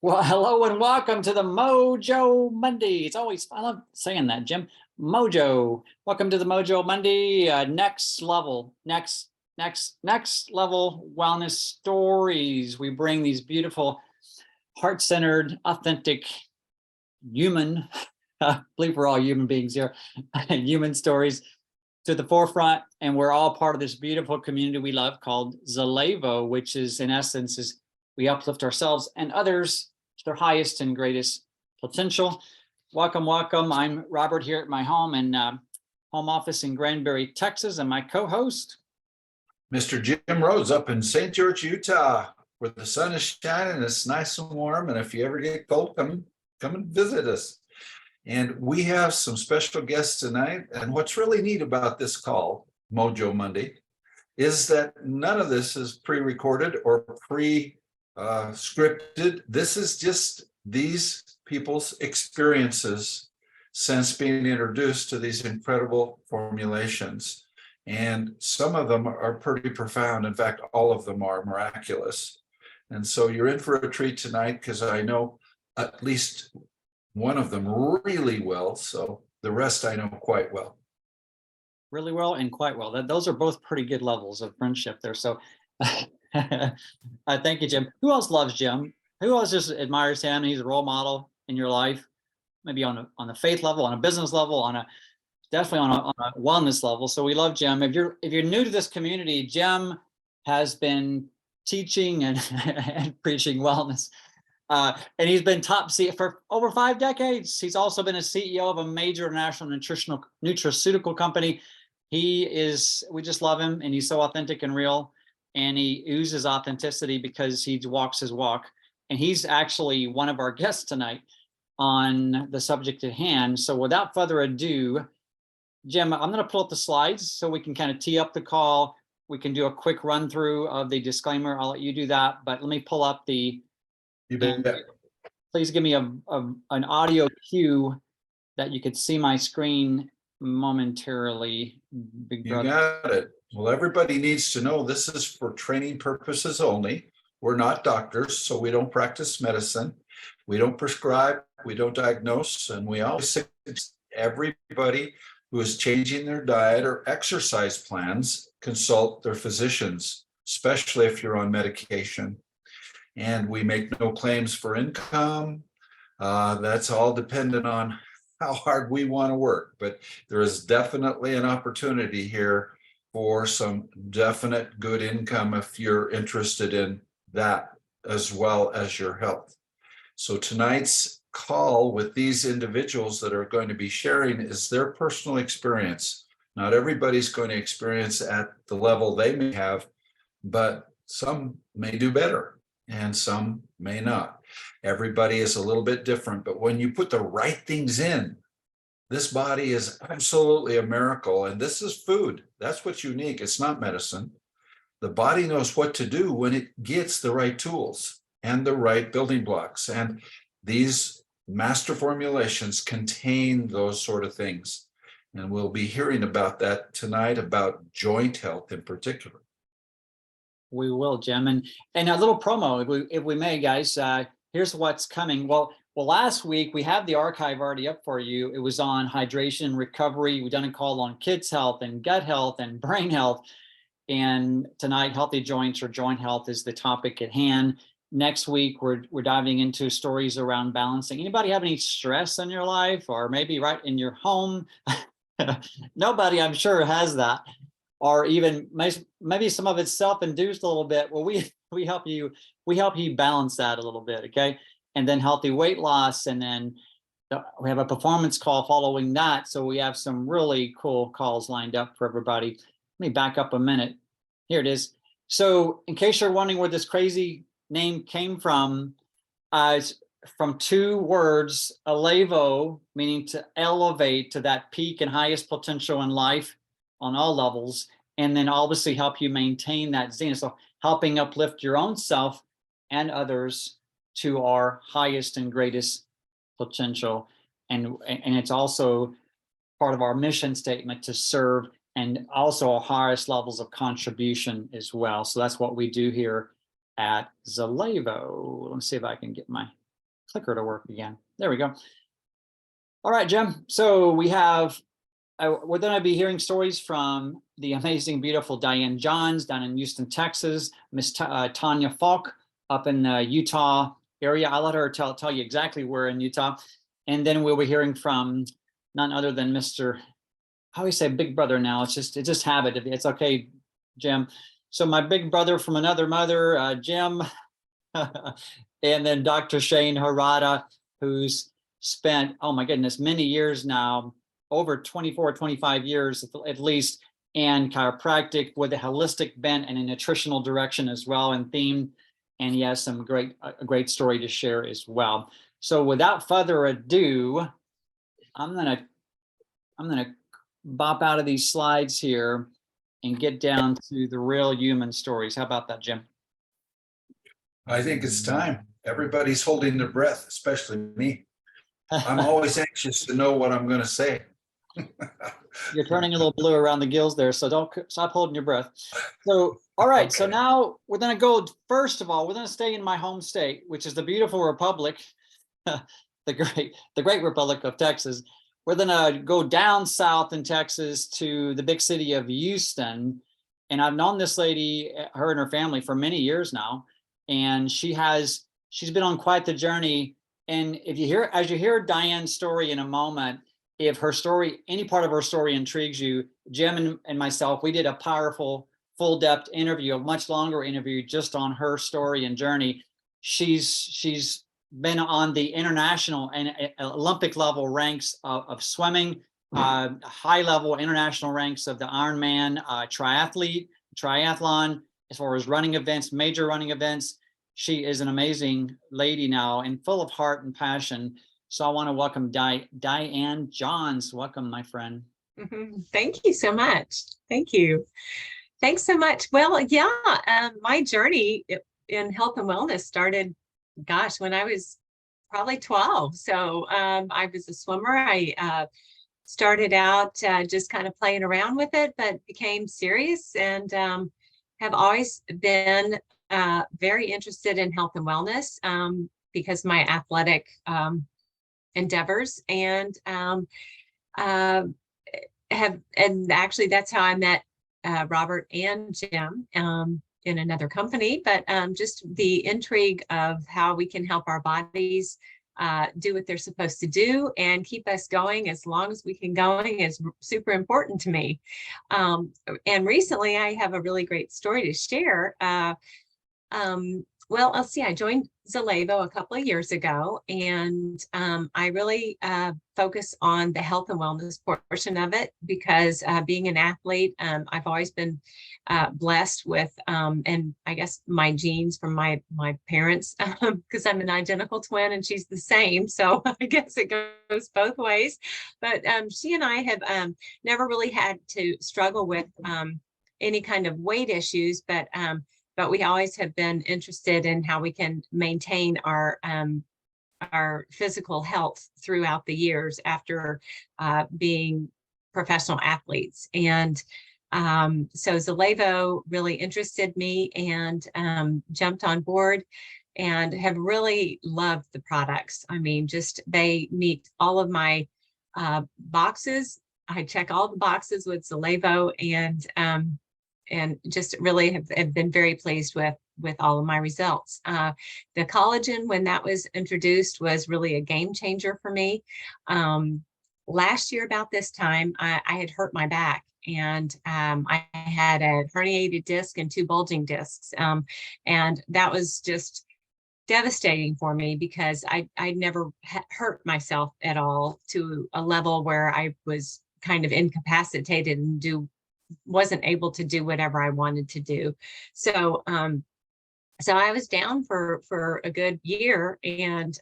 Well, hello and welcome to the MoJo Monday. It's always, I love saying that, Jim. MoJo. Welcome to the MoJo Monday. Next level wellness stories. We bring these beautiful, heart-centered, authentic, human, I believe we're all human beings here, human stories to the forefront. And we're all part of this beautiful community we love called Zalevo, which is in essence is we uplift ourselves and others to their highest and greatest potential. Welcome, welcome. I'm Robert here at my home and home office in Granbury, Texas, and my co-host, Mr. Jim Rhodes up in St. George, Utah, where the sun is shining. It's nice and warm. And if you ever get cold, come and visit us. And we have some special guests tonight. And what's really neat about this call, MoJo Monday, is that none of this is pre-recorded or pre-scripted. This is just these people's experiences since being introduced to these incredible formulations. And some of them are pretty profound. In fact, all of them are miraculous. And so you're in for a treat tonight because I know at least one of them really well. So the rest I know quite well. really well and quite well. Those are both pretty good levels of friendship there. So thank you, Jim. Who else loves Jim? Who else just admires him? He's a role model in your life, maybe on a faith level, on a business level, definitely on a wellness level. So we love Jim. If you're new to this community, Jim has been teaching and preaching wellness. And he's been top CEO for over 5 decades. He's also been a CEO of a major national nutraceutical company. We just love him, and he's so authentic and real, and he oozes authenticity because he walks his walk. And he's actually one of our guests tonight on the subject at hand. So without further ado, Jim, I'm going to pull up the slides so we can kind of tee up the call. We can do a quick run through of the disclaimer. I'll let you do that, but let me pull up You bet. please give me an audio cue that you could see my screen momentarily. Big You brother. got it. Well, everybody needs to know this is for training purposes only. We're not doctors, so we don't practice medicine. We don't prescribe, we don't diagnose, and we always say everybody who is changing their diet or exercise plans, consult their physicians, especially if you're on medication. And we make no claims for income. That's all dependent on how hard we want to work. But there is definitely an opportunity here for some definite good income if you're interested in that as well as your health. So tonight's call with these individuals that are going to be sharing is their personal experience. Not everybody's going to experience at the level they may have, but some may do better and some may not. Everybody is a little bit different, but when you put the right things in, this body is absolutely a miracle. And this is food. That's what's unique. It's not medicine. The body knows what to do when it gets the right tools and the right building blocks. And these master formulations contain those sort of things. And we'll be hearing about that tonight, about joint health in particular. We will, Jim. And a little promo, if we may, guys. Here's what's coming. Well, last week we have the archive already up for you. It was on hydration and recovery. We've done a call on kids' health and gut health and brain health. And tonight, healthy joints or joint health is the topic at hand. Next week, we're diving into stories around balancing. Anybody have any stress in your life, or maybe right in your home? Nobody, I'm sure, has that. Or even maybe some of it's self-induced a little bit. Well, we help you balance that a little bit, okay? And then healthy weight loss, and then we have a performance call following that. So we have some really cool calls lined up for everybody. Let me back up a minute. Here it is. So in case you're wondering where this crazy name came from, it's from 2 words, elevo, meaning to elevate to that peak and highest potential in life on all levels, and then obviously help you maintain that zenith. So helping uplift your own self and others to our highest and greatest potential. And it's also part of our mission statement to serve, and also our highest levels of contribution as well. So that's what we do here at Zalevo. Let me see if I can get my clicker to work again. There we go. All right, Jim. So we have, we're going to be hearing stories from the amazing, beautiful Diane Johns down in Houston, Texas, Miss Tanya Falk up in the Utah area. I'll let her tell you exactly where in Utah. And then we'll be hearing from none other than Mr. I always say big brother now. It's just habit. It's okay, Jim. So my big brother from another mother, Jim, and then Dr. Shane Harada, who's spent, oh my goodness, many years now, over 24, 25 years at least, in chiropractic with a holistic bent and a nutritional direction as well and theme. And he has some a great story to share as well. So without further ado, I'm gonna bop out of these slides here and get down to the real human stories. How about that, Jim? I think it's time. Everybody's holding their breath, especially me. I'm always anxious to know what I'm going to say. You're turning a little blue around the gills there, so don't stop holding your breath. So, all right. Okay. So now we're going to go, first of all, we're going to stay in my home state, which is the beautiful Republic, the great Republic of Texas. We're going to go down south in Texas to the big city of Houston. And I've known this lady, her and her family, for many years now. And she's been on quite the journey. And as you hear Diane's story in a moment, if her story, any part of her story intrigues you, Jim and myself, we did a powerful, full-depth interview, a much longer interview just on her story and journey. She's been on the international and Olympic level ranks of swimming, high level international ranks of the Ironman triathlon, as far as running events, major running events. She is an amazing lady now and full of heart and passion. So I want to welcome Diane Johns. Welcome, my friend. Thank you so much. Thank you. Thanks so much. Well, yeah, my journey in health and wellness started, gosh, when I was probably 12. So I was a swimmer. I started out just kind of playing around with it, but became serious and have always been very interested in health and wellness because my athletic endeavors and actually that's how I met Robert and Jim in another company, but just the intrigue of how we can help our bodies do what they're supposed to do and keep us going as long as we can going is super important to me. And recently I have a really great story to share. Well, I'll see, I joined Zalevo a couple of years ago, and I really focus on the health and wellness portion of it because being an athlete, I've always been blessed with, and I guess my genes from my parents, because I'm an identical twin and she's the same. So I guess it goes both ways. But she and I have never really had to struggle with any kind of weight issues, but we always have been interested in how we can maintain our physical health throughout the years after being professional athletes. And so Zalevo really interested me and jumped on board and have really loved the products. I mean, just they meet all of my boxes. I check all the boxes with Zalevo and just really have been very pleased with all of my results. The collagen, when that was introduced, was really a game changer for me. Last year about this time, I had hurt my back and I had a herniated disc and 2 bulging discs. And that was just devastating for me because I never hurt myself at all to a level where I was kind of incapacitated and wasn't able to do whatever I wanted to do. So so I was down for a good year and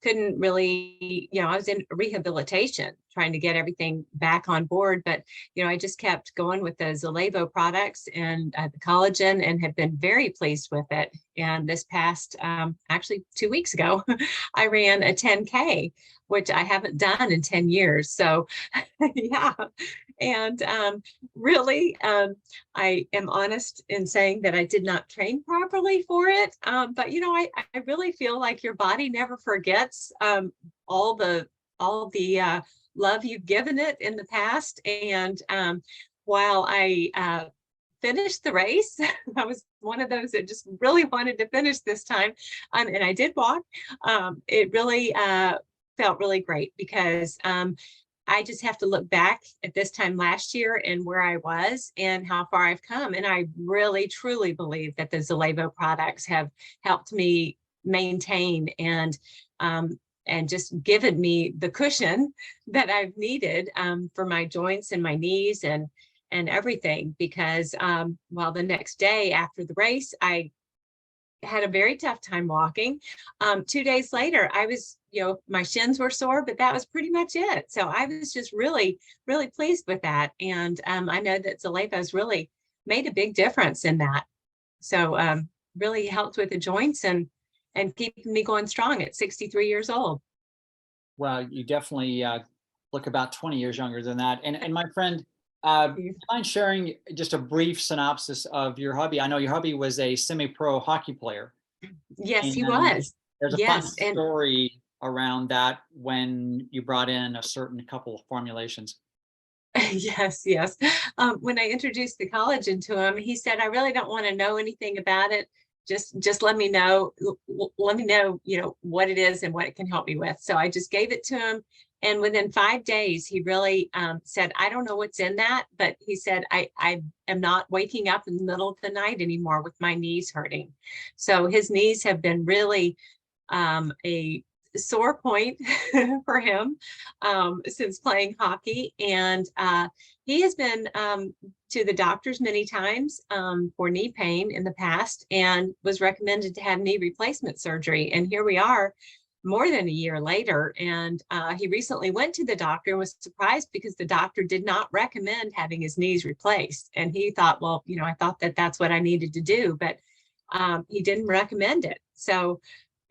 couldn't really, I was in rehabilitation trying to get everything back on board. But, I just kept going with the Zalevo products and the collagen and have been very pleased with it. And this past, actually 2 weeks ago, I ran a 10K, which I haven't done in 10 years. So yeah, And really, I am honest in saying that I did not train properly for it. But you know, I really feel like your body never forgets all the love you've given it in the past. And while I finished the race, I was one of those that just really wanted to finish this time, and I did walk. It really felt really great because I just have to look back at this time last year and where I was and how far I've come. And I really, truly believe that the Zalevo products have helped me maintain and just given me the cushion that I've needed for my joints and my knees and everything. Because well, the next day after the race, I had a very tough time walking. 2 days later, I was, you know, my shins were sore, but that was pretty much it. So I was just really, really pleased with that. And I know that Zalevo's really made a big difference in that. So really helped with the joints and keeping me going strong at 63 years old. Well, you definitely look about 20 years younger than that. And my friend, do you mind sharing just a brief synopsis of your hobby? I know your hobby was a semi-pro hockey player. Yes, he And was. there's a fun Yes, and story around that when you brought in a certain couple of formulations. yes, yes. When I introduced the collagen to him, he said, "I really don't want to know anything about it. Just let me know. Let me know, you know, what it is and what it can help me with." So I just gave it to him, and within 5 days, he really said, "I don't know what's in that," but he said, I am not waking up in the middle of the night anymore with my knees hurting." So his knees have been really a sore point for him since playing hockey. And he has been to the doctors many times for knee pain in the past and was recommended to have knee replacement surgery. And here we are more than a year later. And he recently went to the doctor and was surprised because the doctor did not recommend having his knees replaced. And he thought, well, you know, I thought that that's what I needed to do, but he didn't recommend it. So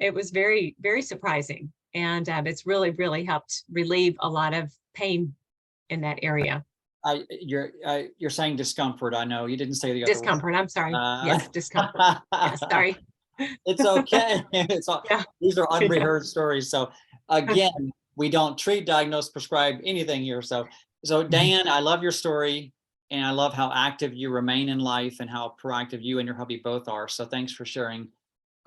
it was very, very surprising. And it's really, really helped relieve a lot of pain in that area. You're saying discomfort. I know you didn't say the other word. Discomfort. I'm sorry. Yes, discomfort. Yes, sorry. It's okay. It's all, Yeah. these are Yeah. unrehearsed stories. So again, we don't treat, diagnose, prescribe anything here. So Diane, I love your story and I love how active you remain in life and how proactive you and your hubby both are. So thanks for sharing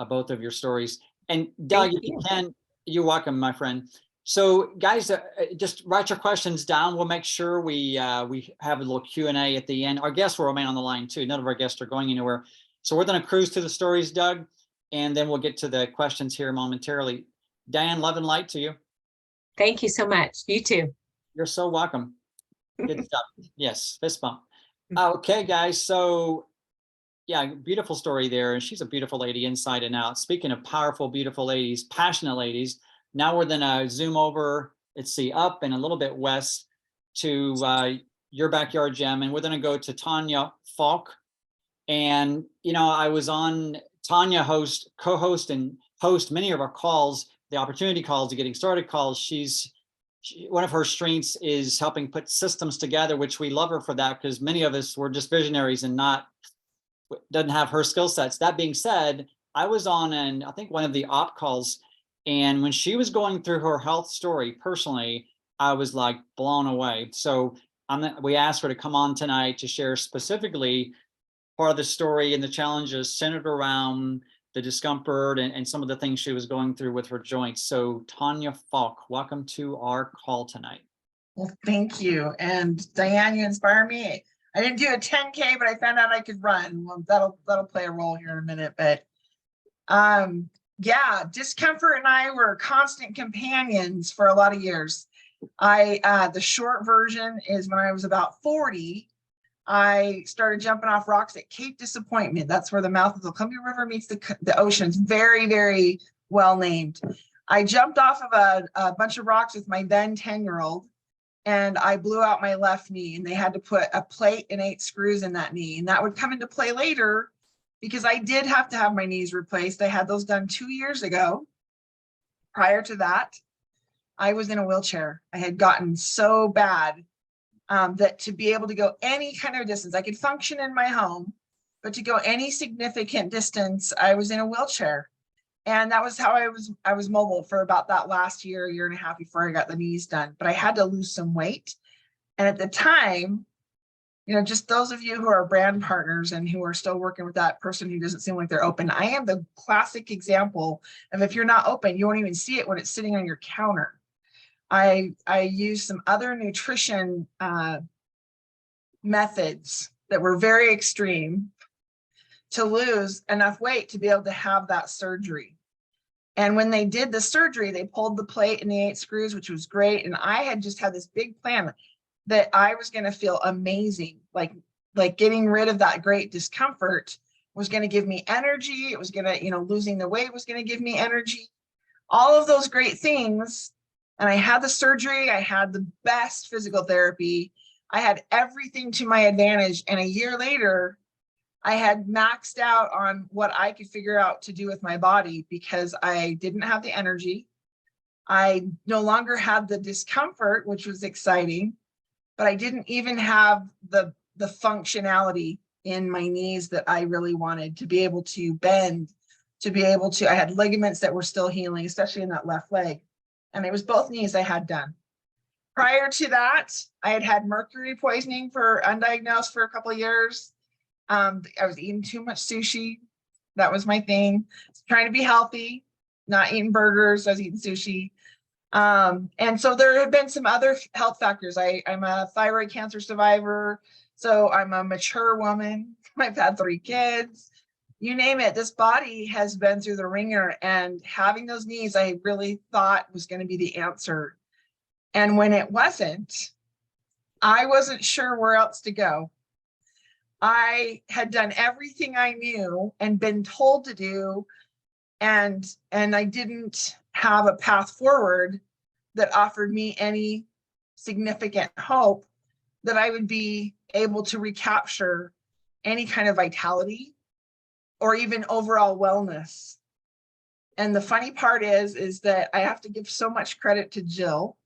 both of your stories. And Doug, if you can, you're welcome, my friend. So guys, just write your questions down. We'll make sure we have a little Q&A at the end. Our guests will remain on the line too. None of our guests are going anywhere. So we're going to cruise to the stories, Doug, and then we'll get to the questions here momentarily. Diane, love and light to you. Thank you so much. You too. You're so welcome. Good stuff. Yes, fist bump. Okay, guys. So yeah, beautiful story there. And she's a beautiful lady inside and out. Speaking of powerful, beautiful ladies, passionate ladies, now we're gonna zoom over, let's see, up and a little bit west to your backyard, Gem. And we're gonna go to Tanya Falk. And, you know, I was on Tanya co-host and host many of our calls, the opportunity calls, the getting started calls. One of her strengths is helping put systems together, which we love her for that because many of us were just visionaries and doesn't have her skill sets. That being said, I was on I think one of the op calls, and when she was going through her health story personally, I was like blown away. So we asked her to come on tonight to share specifically part of the story and the challenges centered around the discomfort and some of the things she was going through with her joints. So Tanya Falk, welcome to our call tonight. Well, thank you. And Diane, you inspire me. I didn't do a 10K, but I found out I could run. Well, that'll play a role here in a minute. But yeah, discomfort and I were constant companions for a lot of years. The short version is when I was about 40, I started jumping off rocks at Cape Disappointment. That's where the mouth of the Columbia River meets the ocean. It's very, very well named. I jumped off of a bunch of rocks with my then 10-year-old. And I blew out my left knee, and they had to put a plate and 8 screws in that knee. And that would come into play later because I did have to have my knees replaced. I had those done 2 years ago. Prior to that, I was in a wheelchair. I had gotten so bad that to be able to go any kind of distance, I could function in my home, but to go any significant distance, I was in a wheelchair. And that was how I was mobile for about that last year and a half before I got the knees done. But I had to lose some weight. And at the time, you know, just those of you who are brand partners and who are still working with that person who doesn't seem like they're open, I am the classic example of if you're not open, you won't even see it when it's sitting on your counter. I used some other nutrition methods that were very extreme to lose enough weight to be able to have that surgery. And when they did the surgery, they pulled the plate and the 8 screws, which was great. And I had just had this big plan that I was going to feel amazing. Like getting rid of that great discomfort was going to give me energy. It was going to, you know, losing the weight was going to give me energy, all of those great things. And I had the surgery. I had the best physical therapy. I had everything to my advantage. And a year later, I had maxed out on what I could figure out to do with my body because I didn't have the energy. I no longer had the discomfort, which was exciting, but I didn't even have the functionality in my knees that I really wanted to be able to bend, I had ligaments that were still healing, especially in that left leg. And it was both knees I had done. Prior to that, I had mercury poisoning for undiagnosed for a couple of years. I was eating too much sushi. That was my thing. Trying to be healthy, not eating burgers. I was eating sushi. And so there have been some other health factors. I'm a thyroid cancer survivor. So I'm a mature woman. I've had 3 kids. You name it. This body has been through the ringer, and having those knees, I really thought was going to be the answer. And when it wasn't, I wasn't sure where else to go. I had done everything I knew and been told to do, and I didn't have a path forward that offered me any significant hope that I would be able to recapture any kind of vitality or even overall wellness. And the funny part is that I have to give so much credit to Jill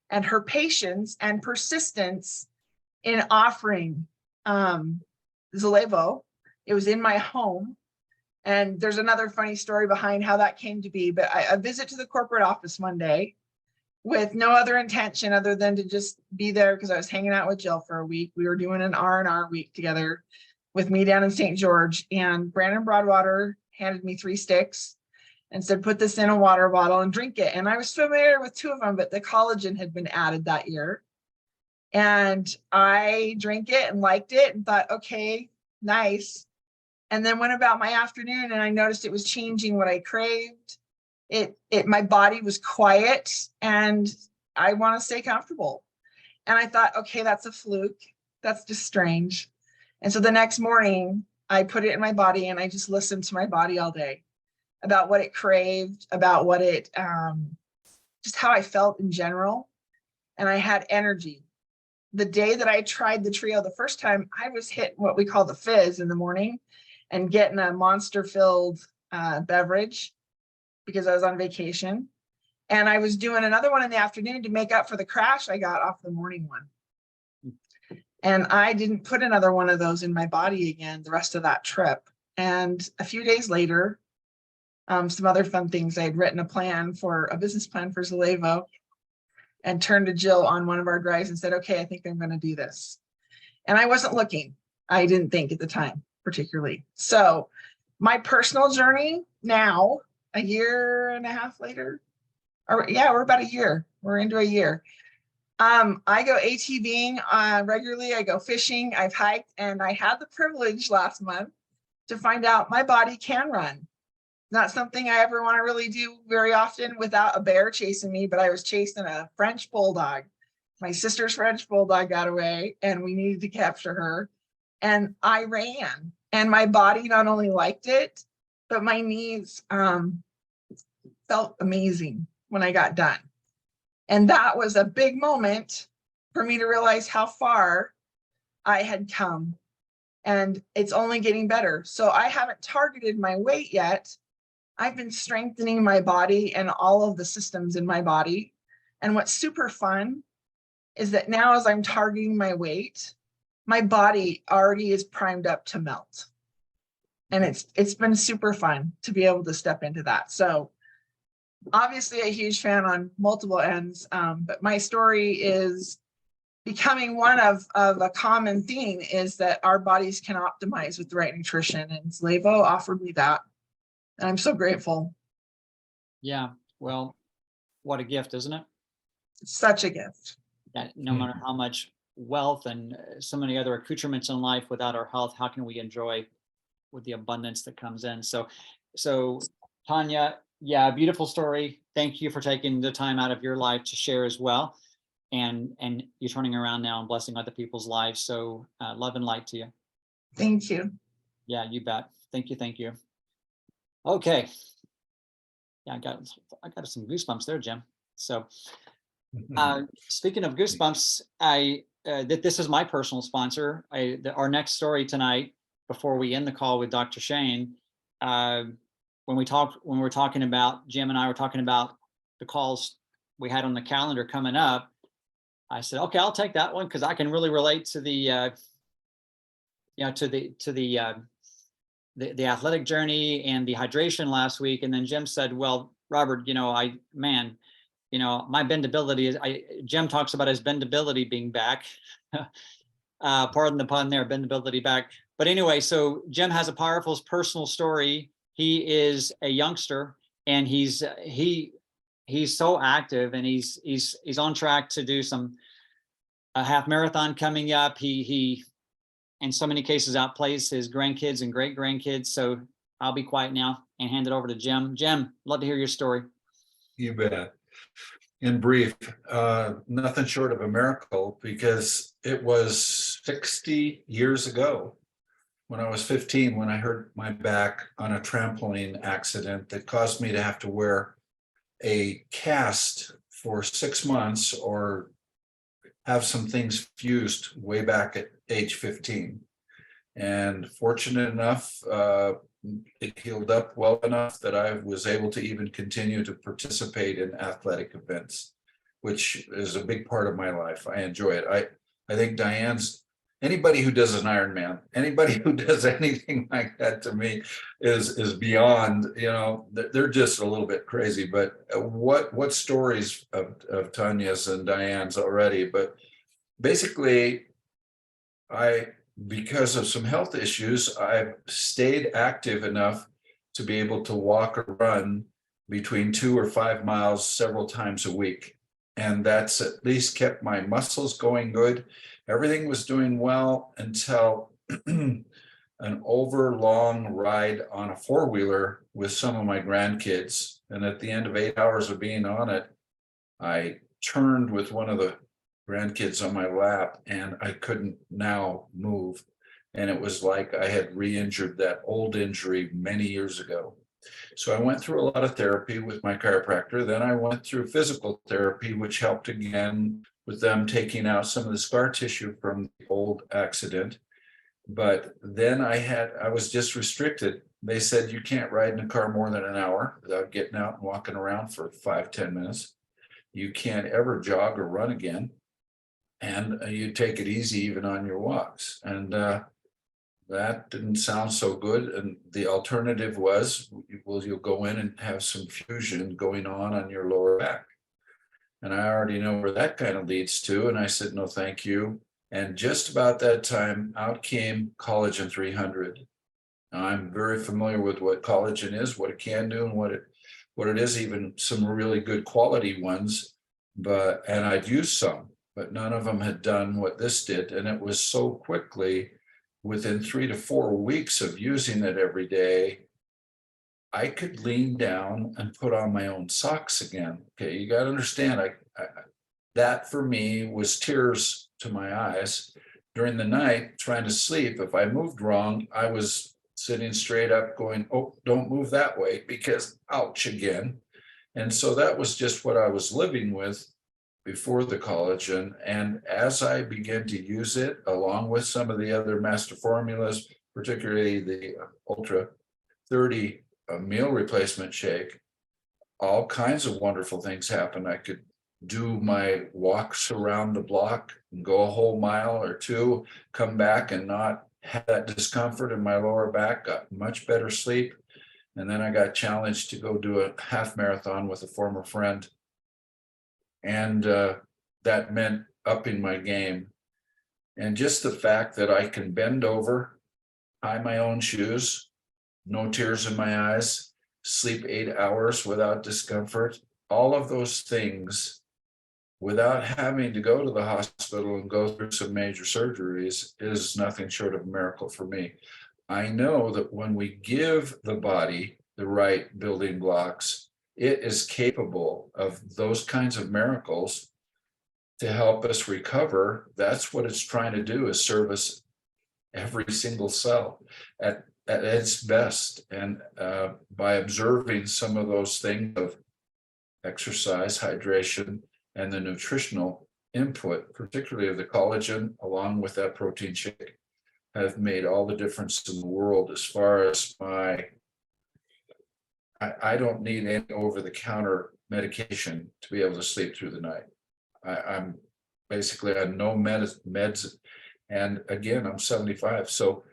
and her patience and persistence in offering Zalevo. It was in my home. And there's another funny story behind how that came to be. But I visit to the corporate office one day with no other intention other than to just be there because I was hanging out with Jill for a week. We were doing an R&R week together with me down in St. George. And Brandon Broadwater handed me 3 sticks and said, put this in a water bottle and drink it. And I was familiar with 2 of them, but the collagen had been added that year. And I drank it and liked it and thought, okay, nice. And then went about my afternoon and I noticed it was changing what I craved. My body was quiet and I want to stay comfortable. And I thought, okay, that's a fluke. That's just strange. And so the next morning I put it in my body and I just listened to my body all day about what it craved, about what it, just how I felt in general. And I had energy. The day that I tried the trio the first time, I was hitting what we call the fizz in the morning and getting a monster-filled beverage because I was on vacation. And I was doing another one in the afternoon to make up for the crash I got off the morning one. And I didn't put another one of those in my body again the rest of that trip. And a few days later, some other fun things, I had written a business plan for Zalevo and turned to Jill on one of our drives and said, okay, I think I'm going to do this. And I wasn't looking. I didn't think at the time particularly. So my personal journey now, a year and a half later, we're about a year. We're into a year. I go ATVing regularly. I go fishing. I've hiked, and I had the privilege last month to find out my body can run. Not something I ever want to really do very often without a bear chasing me, but I was chasing a French bulldog. My sister's French bulldog got away and we needed to capture her. And I ran, and my body not only liked it, but my knees felt amazing when I got done. And that was a big moment for me to realize how far I had come, and it's only getting better. So I haven't targeted my weight yet. I've been strengthening my body and all of the systems in my body. And what's super fun is that now as I'm targeting my weight, my body already is primed up to melt. And it's been super fun to be able to step into that. So obviously a huge fan on multiple ends, but my story is becoming one of a common theme is that our bodies can optimize with the right nutrition, and Slavo offered me that. And I'm so grateful. Yeah. Well, what a gift, isn't it? It's such a gift. That no matter how much wealth and so many other accoutrements in life, without our health, how can we enjoy with the abundance that comes in? So Tanya, yeah, beautiful story. Thank you for taking the time out of your life to share as well. And you're turning around now and blessing other people's lives. So love and light to you. Thank you. Yeah, you bet. Thank you. Thank you. Okay. Yeah, I got some goosebumps there, Jim. So speaking of goosebumps, this is my personal sponsor. Our next story tonight, before we end the call with Dr. Shane, when we're talking about, Jim and I were talking about the calls we had on the calendar coming up, I said, okay, I'll take that one because I can really relate to the the athletic journey and the hydration last week. And then Jim said, well, Robert, my bendability is, Jim talks about his bendability being back. Pardon the pun there, bendability back. But anyway, so Jim has a powerful personal story. He is a youngster and he's so active, and he's on track to do a half marathon coming up. He in so many cases outplays his grandkids and great grandkids. So I'll be quiet now and hand it over to Jim. Jim, love to hear your story. You bet. In brief, nothing short of a miracle, because it was 60 years ago when I was 15, when I hurt my back on a trampoline accident that caused me to have to wear a cast for 6 months or have some things fused way back at age 15. And fortunate enough, it healed up well enough that I was able to even continue to participate in athletic events, which is a big part of my life. I enjoy it. I think anybody who does an Ironman, anybody who does anything like that, to me is beyond, they're just a little bit crazy. But what stories of Tanya's and Diane's already, but basically because of some health issues, I've stayed active enough to be able to walk or run between 2 or 5 miles several times a week. And that's at least kept my muscles going good. Everything was doing well until an overlong ride on a four-wheeler with some of my grandkids. And at the end of 8 hours of being on it, I turned with one of the grandkids on my lap and I couldn't now move. And it was like I had re-injured that old injury many years ago. So I went through a lot of therapy with my chiropractor. Then I went through physical therapy, which helped again with them taking out some of the scar tissue from the old accident. But then I was just restricted. They said, you can't ride in a car more than an hour without getting out and walking around for 5-10 minutes. You can't ever jog or run again. And you take it easy even on your walks. And that didn't sound so good. And the alternative was, you'll go in and have some fusion going on your lower back. And I already know where that kind of leads to. And I said, no, thank you. And just about that time, out came Collagen 300. Now, I'm very familiar with what collagen is, what it can do, and what it is, even some really good quality ones. And I'd used some, but none of them had done what this did. And it was so quickly, within 3 to 4 weeks of using it every day, I could lean down and put on my own socks again. Okay, you got to understand, that for me was tears to my eyes. During the night, trying to sleep, if I moved wrong, I was sitting straight up going, oh, don't move that way because ouch again. And so that was just what I was living with before the collagen. And as I began to use it, along with some of the other master formulas, particularly the Ultra 30 meal replacement shake, all kinds of wonderful things happened. I could do my walks around the block and go a whole mile or two, come back and not have that discomfort in my lower back, got much better sleep. And then I got challenged to go do a half marathon with a former friend. And that meant upping my game. And just the fact that I can bend over, tie my own shoes, no tears in my eyes, sleep 8 hours without discomfort, all of those things without having to go to the hospital and go through some major surgeries is nothing short of a miracle for me. I know that when we give the body the right building blocks, it is capable of those kinds of miracles to help us recover. That's what it's trying to do, is service every single cell at its best. And by observing some of those things of exercise, hydration, and the nutritional input, particularly of the collagen, along with that protein shake, have made all the difference in the world as far as I don't need any over-the-counter medication to be able to sleep through the night. I'm basically on no meds. And again, I'm 75. So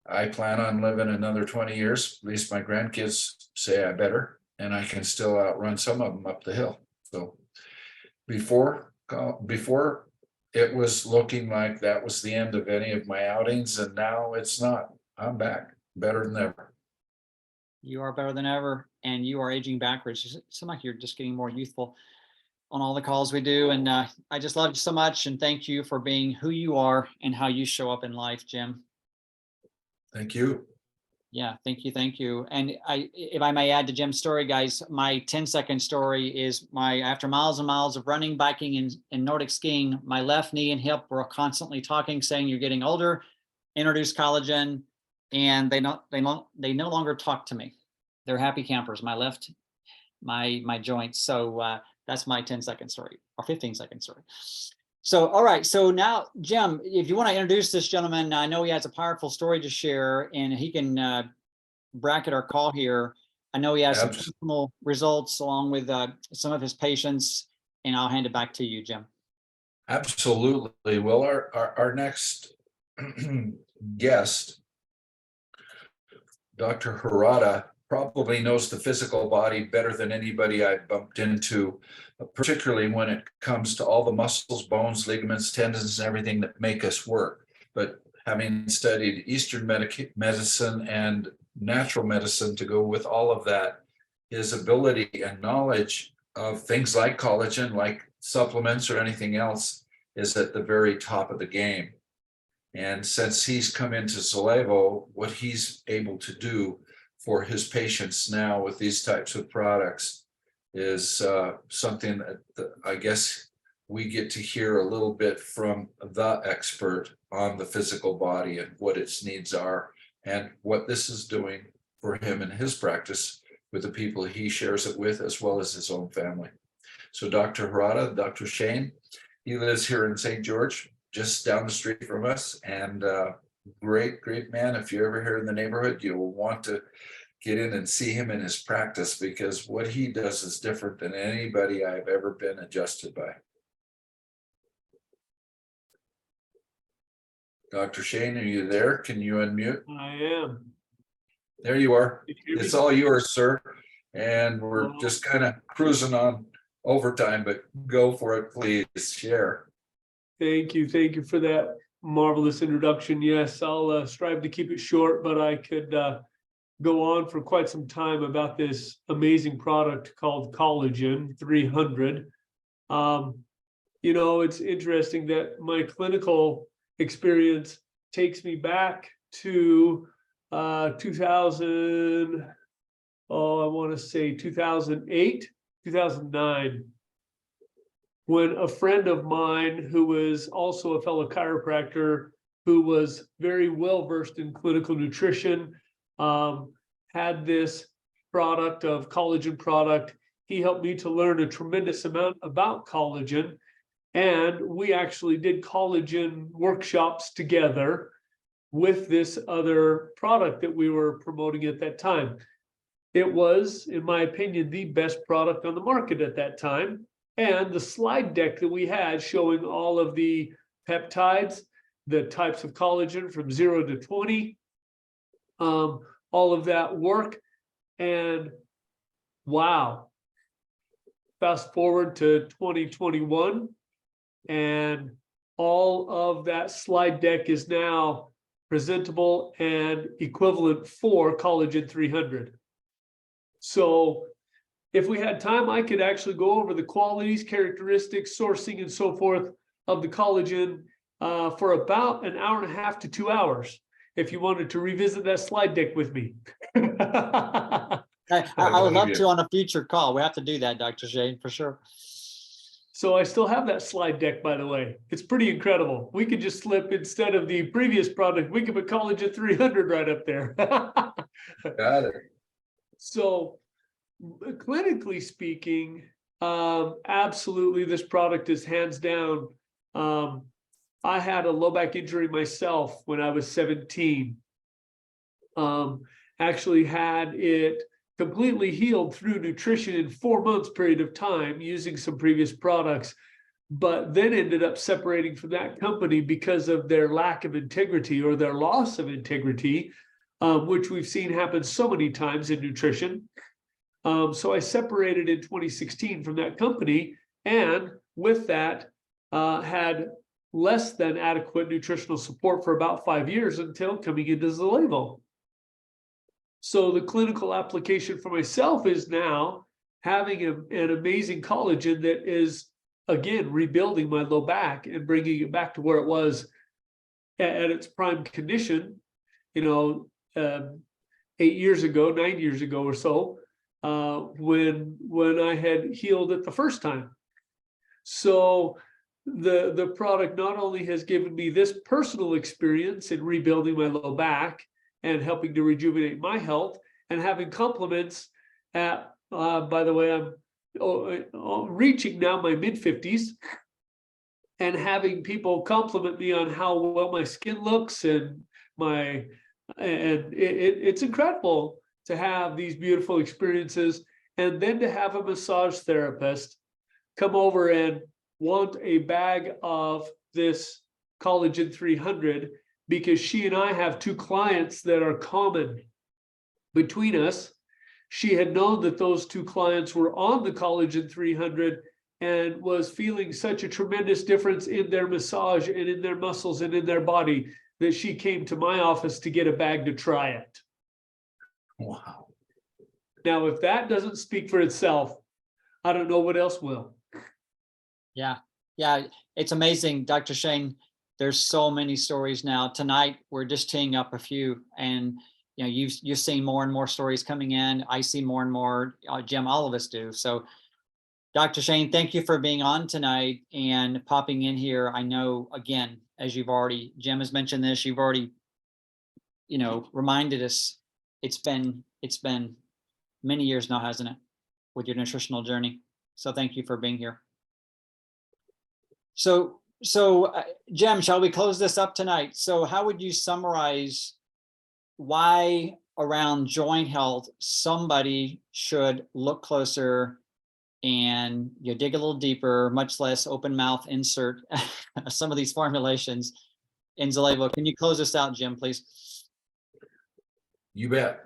I plan on living another 20 years. At least my grandkids say I better, and I can still outrun some of them up the hill. So before it was looking like that was the end of any of my outings, and now it's not. I'm back better than ever. You are better than ever, and you are aging backwards. You seem like you're just getting more youthful on all the calls we do. And I just love you so much, and thank you for being who you are and how you show up in life, Jim. Thank you. Yeah, thank you. Thank you. And if I may add to Jim's story, guys, my 10-second story is after miles and miles of running, biking, and Nordic skiing, my left knee and hip were constantly talking, saying, "You're getting older, introduce collagen." And they no longer talk to me. They're happy campers, my joints. So that's my 10-second story, or 15-second story. So, all right. So now, Jim, if you want to introduce this gentleman, I know he has a powerful story to share, and he can bracket our call here. I know he has some personal results along with some of his patients, and I'll hand it back to you, Jim. Absolutely. Well, our next guest, Dr. Harada, probably knows the physical body better than anybody I've bumped into, particularly when it comes to all the muscles, bones, ligaments, tendons, and everything that make us work. But having studied Eastern medicine and natural medicine to go with all of that, his ability and knowledge of things like collagen, like supplements or anything else, is at the very top of the game. And since he's come into Solevo, what he's able to do for his patients now with these types of products is something that I guess we get to hear a little bit from the expert on the physical body and what its needs are, and what this is doing for him in his practice with the people he shares it with, as well as his own family. So Dr. Harada, Dr. Shane, he lives here in St. George, just down the street from us, and great man. If you're ever here in the neighborhood, you will want to get in and see him in his practice, because what he does is different than anybody I've ever been adjusted by. Dr. Shane, are you there? Can you unmute? I am. There you are. Can you hear me? It's all yours, sir. And we're just kind of cruising on overtime, but go for it, please. Share. Thank you for that marvelous introduction. Yes, I'll strive to keep it short, but I could go on for quite some time about this amazing product called Collagen 300. You know, it's interesting that my clinical experience takes me back to 2000, I want to say 2008, 2009. When a friend of mine, who was also a fellow chiropractor, who was very well versed in clinical nutrition, had this product of collagen product. He helped me to learn a tremendous amount about collagen, and we actually did collagen workshops together with this other product that we were promoting at that time. It was, in my opinion, the best product on the market at that time. And the slide deck that we had showing all of the peptides, the types of collagen from 0 to 20, all of that work. And wow, fast forward to 2021, and all of that slide deck is now presentable and equivalent for collagen 300. So if we had time, I could actually go over the qualities, characteristics, sourcing, and so forth of the collagen for about an hour and a half to 2 hours, if you wanted to revisit that slide deck with me. I would love to on a future call. We have to do that, Dr. Shane, for sure. So I still have that slide deck, by the way. It's pretty incredible. We could just slip, instead of the previous product, we could put collagen 300 right up there. Got it. So clinically speaking, absolutely, this product is hands down. I had a low back injury myself when I was 17. Actually had it completely healed through nutrition in 4 months period of time using some previous products, but then ended up separating from that company because of their lack of integrity or their loss of integrity, which we've seen happen so many times in nutrition. So I separated in 2016 from that company, and with that had less than adequate nutritional support for about 5 years until coming into Zalevo. So the clinical application for myself is now having an amazing collagen that is, again, rebuilding my low back and bringing it back to where it was at its prime condition, 8 years ago, 9 years ago or so, when I had healed it the first time. So the product not only has given me this personal experience in rebuilding my low back and helping to rejuvenate my health, and having compliments at, by the way, I'm reaching now my mid-50s, and having people compliment me on how well my skin looks, and it's incredible to have these beautiful experiences, and then to have a massage therapist come over and want a bag of this collagen 300, because she and I have 2 clients that are common between us. She had known that those 2 clients were on the collagen 300 and was feeling such a tremendous difference in their massage and in their muscles and in their body that she came to my office to get a bag to try it. Wow. Now, if that doesn't speak for itself, I don't know what else will. Yeah, it's amazing, Dr. Shane. There's so many stories now. Tonight, we're just teeing up a few, and you're seeing more and more stories coming in. I see more and more, Jim, all of us do. So Dr. Shane, thank you for being on tonight and popping in here. I know, again, as Jim has mentioned this, you've already, reminded us, it's been many years now, hasn't it, with your nutritional journey? So thank you for being here. So Jim, shall we close this up tonight? So how would you summarize why around joint health somebody should look closer and dig a little deeper, much less open mouth insert some of these formulations in Zalevo? Can you close us out, Jim, please? You bet.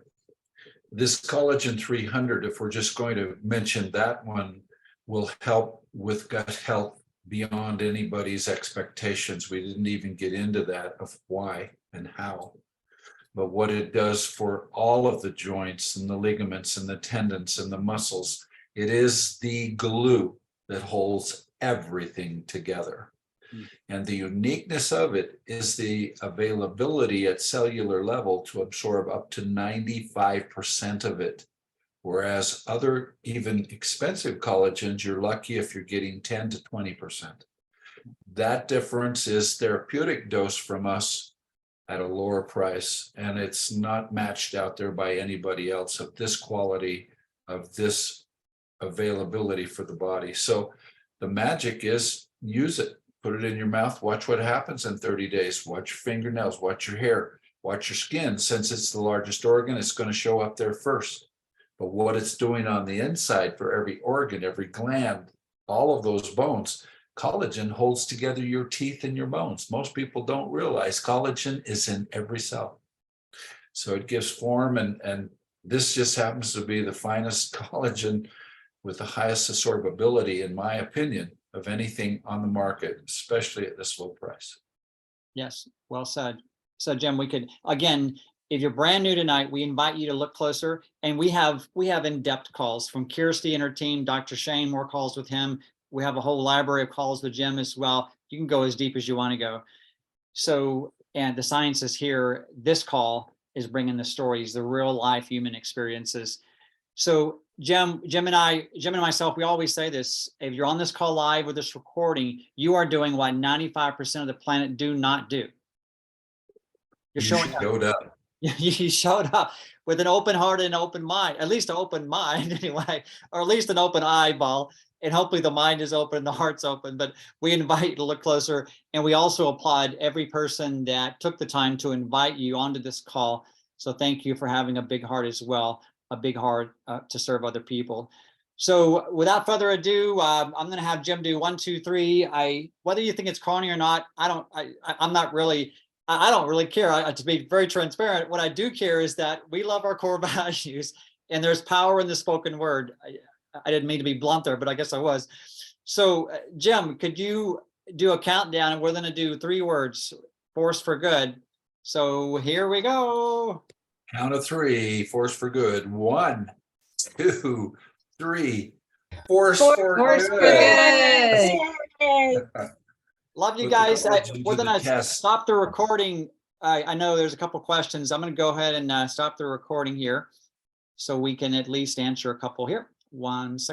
This collagen 300, if we're just going to mention that one, will help with gut health beyond anybody's expectations. We didn't even get into that of why and how, but what it does for all of the joints and the ligaments and the tendons and the muscles. It is the glue that holds everything together. And the uniqueness of it is the availability at cellular level to absorb up to 95% of it. Whereas other even expensive collagens, you're lucky if you're getting 10 to 20%. That difference is therapeutic dose from us at a lower price. And it's not matched out there by anybody else of this quality, of this availability for the body. So the magic is use it, put it in your mouth, watch what happens in 30 days, watch your fingernails, watch your hair, watch your skin. Since it's the largest organ, it's going to show up there first. But what it's doing on the inside for every organ, every gland, all of those bones. Collagen holds together your teeth and your bones. Most people don't realize collagen is in every cell. So it gives form, and this just happens to be the finest collagen with the highest absorbability, in my opinion, of anything on the market, especially at this low price. Yes, well said. So Jim, we could, again, if you're brand new tonight, we invite you to look closer, and we have in-depth calls from Kirsty and her team, Dr. Shane, more calls with him. We have a whole library of calls with Jim as well. You can go as deep as you want to go. So, and the science is here. This call is bringing the stories, the real life human experiences. So Jim and myself, we always say this: if you're on this call live with this recording, you are doing what 95% of the planet do not do. You're showing up. You showed up with an open heart and an open mind, at least an open mind anyway, or at least an open eyeball. And hopefully the mind is open, the heart's open, but we invite you to look closer. And we also applaud every person that took the time to invite you onto this call. So thank you for having a big heart as well, a big heart to serve other people. So without further ado, I'm going to have Jim do 1, 2, 3. Whether you think it's corny or not, I don't really care. To be very transparent, what I do care is that we love our core values, and there's power in the spoken word. I didn't mean to be blunt there, but I guess I was. So Jim, could you do a countdown? And we're going to do 3 words, force for good. So here we go. Count of 3, force for good. 1, 2, 3. Force for good. Love you Put the guys. collagen We're to the going to test. stop the recording. I know there's a couple questions. I'm going to go ahead and stop the recording here so we can at least answer a couple here. 1 second.